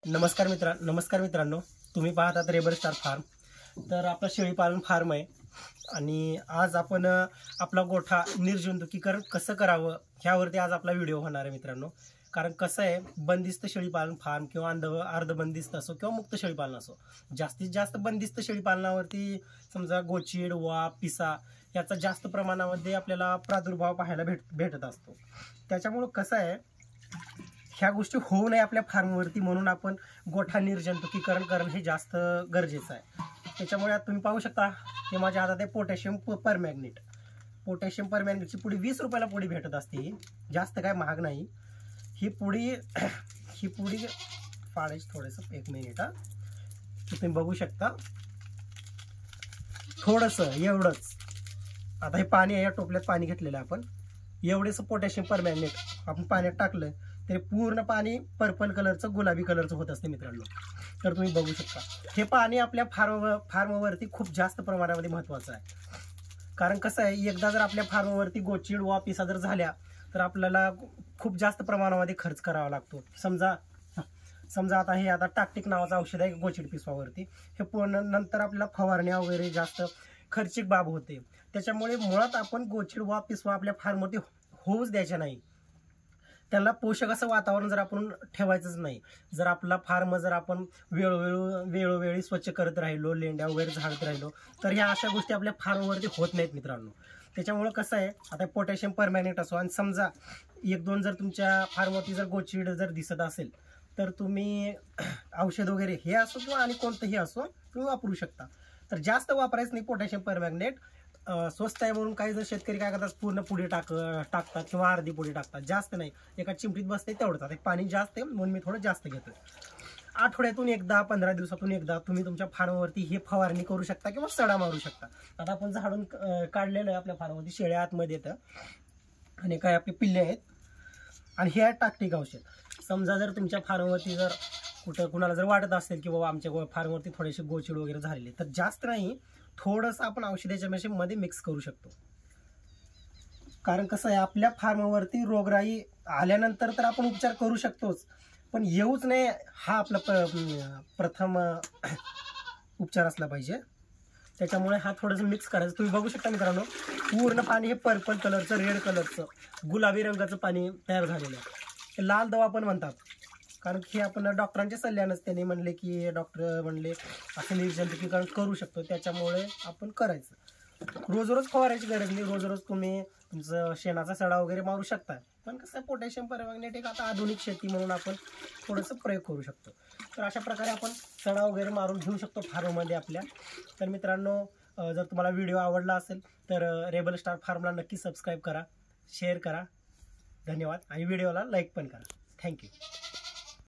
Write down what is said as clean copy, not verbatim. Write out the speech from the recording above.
नमस्कार मित्रांनो, तुम्ही पाहतात रेबर स्टार फार्म। तर आपला शेळीपालन फार्म आहे आणि आज आपण आपला गोठा निर्जंतुकीकरण कसं करावं ह्यावरती आज आपला व्हिडिओ होणार आहे मित्रांनो। कारण कसं आहे, बंदिस्त शेळीपालन फार्म किंवा अर्धबंदिस्त असो किंवा मुक्त शेळीपालन असो, जास्तीत जास्त बंदिस्त शेळीपालनावरती समजा गोचीड, वाप, पिसा याचा जास्त प्रमाणामध्ये आपल्याला प्रादुर्भाव पाहायला भेटत असतो। त्याच्यामुळे कसं आहे, ह्या गोष्टी होऊ नये आपल्या फार्मवरती, म्हणून आपण गोठा निर्जंतुकीकरण करणं हे जास्त गरजेचं आहे। त्याच्यामुळे आता तुम्ही पाहू शकता, हे माझ्या हातात आहे पोटॅशियम परमॅग्नेट। पोटॅशियम परमॅग्नेटची पुडी 20 रुपयाला पुडी भेटत असते, जास्त काय महाग नाही। ही पुडी फाडायची थोडंसं, एक मिनिट हा। तुम्ही बघू शकता थोडंसं एवढंच। आता हे पाणी आहे, या टोपल्यात पाणी घेतलेलं आपण, एवढेच पोटॅशियम परमॅग्नेट आपण पाण्यात टाकलं तरी पूर्ण पाणी पर्पल कलरचं, गुलाबी कलरचं होत असते मित्रांनो। तर तुम्ही बघू शकता हे पाणी आपल्या फार्मवरती खूप जास्त प्रमाणामध्ये महत्त्वाचं आहे। कारण कसं आहे, एकदा जर आपल्या फार्मवरती गोचीड वा पिसा जर झाल्या तर आपल्याला खूप जास्त प्रमाणामध्ये खर्च करावा लागतो। समजा आता टाक्टिक नावाचं औषध आहे गोचीड पिसावरती, हे पूर्ण नंतर आपल्याला फवारण्या वगैरे जास्त खर्चिक बाब होते। त्याच्यामुळे मुळात आपण गोचीड वा पिसवा आपल्या फार्मवरती होऊच द्यायच्या नाही। त्यांना पोषक असं वातावरण जर आपण ठेवायचंच नाही, जर आपला फार्म जर आपण वेळोवेळी स्वच्छ करत राहिलो, लेंड्या वगैरे झाडत राहिलो, तर ह्या अशा गोष्टी आपल्या फार्मवरती होत नाहीत मित्रांनो। त्याच्यामुळे कसं आहे, आता पोटॅशियम परमॅग्नेट असो आणि समजा 1-2 जर तुमच्या फार्मवरती जर गोचीड जर दिसत असेल तर तुम्ही औषध वगैरे हे असो किंवा आणि कोणतंही असो तुम्ही वापरू शकता। तर जास्त वापरायचं नाही पोटॅशियम परमॅग्नेट, स्वस्त आहे म्हणून काही जर शेतकरी काय करतात, पूर्ण पुडी टाकतात किंवा अर्धी पुडी टाकतात, जास्त नाही, एका चिमटीत बसते तेवढंच। आता पाणी जास्त आहे म्हणून मी थोडं जास्त घेतो। आठवड्यातून एकदा, 15 दिवसातून एकदा तुम्ही तुमच्या फार्मवरती हे फवारणी करू शकता किंवा सडा मारू शकता। आता आपण झाडून काढलेलं आहे आपल्या फार्मवरती, शेळ्या आतमध्ये येतं आणि काय आपले पिल्ले आहेत, आणि हे आहे टाक्टिक औषध। समजा जर तुमच्या फार्मवरती जर कुणाला जर वाटत असेल की बाबा आमच्या फार्मवरती थोडेसे गोचीड वगैरे झालेले, तर जास्त नाही, थोडंसं आपण औषधाच्या मध्ये मिक्स करू शकतो। कारण कसं आहे, आपल्या फार्मवरती रोगराई आल्यानंतर तर आपण उपचार करू शकतोच, पण येऊच नाही हा आपला प्रथम उपचार असला पाहिजे। त्याच्यामुळे हा थोडंसं मिक्स करायचं। तुम्ही बघू शकता मित्रांनो, पूर्ण पाणी हे पर्पल कलरचं, रेड कलरचं, गुलाबी रंगाचं पाणी तयार झालेलं आहे। लाल दवा पण म्हणतात, कारण हे आपण डॉक्टरांच्या सल्ल्यानंच त्यांनी म्हणले की डॉक्टर म्हणले असं निर्जंतुकीकरण करू शकतो, त्याच्यामुळे आपण करायचं। रोज फवारायची गरज नाही, रोज तुम्ही तुमचं शेणाचा सडा वगैरे मारू शकता। पण कसं पोटॅशियम परमॅग्नेट एक आता आधुनिक शेती म्हणून आपण थोडंसं प्रयोग करू शकतो। तर अशा प्रकारे आपण सडा वगैरे मारून घेऊ शकतो फार्ममध्ये आपल्या। तर मित्रांनो, जर तुम्हाला व्हिडिओ आवडला असेल तर रेबर स्टार फार्मला नक्की सबस्क्राईब करा, शेअर करा, धन्यवाद, आणि व्हिडिओला लाईक पण करा। थँक्यू।